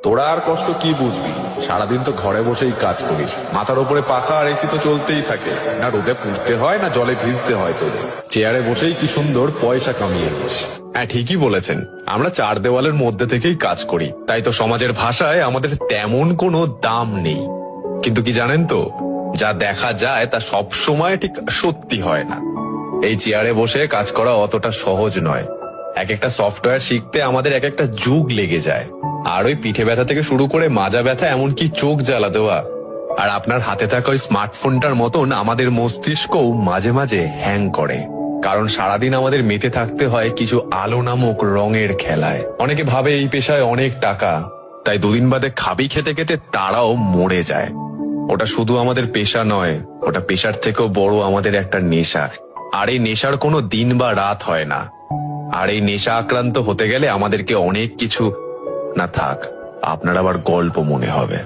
তোরা আর কষ্ট কি বুঝবি, সারাদিন তো ঘরে বসেই কাজ করিস, মাথার উপরে পাখা আর এসি তো চলতেই থাকে, না রোদে পুড়তে হয় না জলে ভিজতে হয় তোদের। চেয়ারে বসেই কি সুন্দর পয়সা কামিয়ে নিস। হ্যাঁ ঠিকই বলেছেন, আমরা চার দেওয়ালের মধ্যে থেকেই কাজ করি, তাই তো সমাজের ভাষায় আমাদের তেমন কোনো দাম নেই। কিন্তু কি জানেন তো, যা দেখা যায় তা সব সময় ঠিক সত্যি হয় না। এই চেয়ারে বসে কাজ করা অতটা সহজ নয়। এক একটা সফটওয়্যার শিখতে আমাদের এক একটা যুগ লেগে যায়। আর ওই পিঠে ব্যথা থেকে শুরু করে মাজা ব্যথা, এমনকি চোখ জ্বালা দেওয়া। আর আপনার হাতে থাকা ওই স্মার্টফোনটার মতন আমাদের মস্তিষ্কও মাঝে মাঝে হ্যাং করে, কারণ সারাদিন আমাদের মেতে থাকতে হয় কিছু আলো নামক রঙের খেলায়। অনেকে ভাবে এই পেশায় অনেক টাকা, তাই দুদিন বাদে খাবি খেতে খেতে তারাও মরে যায়। ওটা শুধু আমাদের পেশা নয়, ওটা পেশার থেকেও বড় আমাদের একটা নেশা। আর এই নেশার কোনো দিন বা রাত হয় না। আর এই নেশা আক্রান্ত হতে গেলে আমাদেরকে অনেক কিছু, না থাক, আপনার আবার গল্প মনে হবে।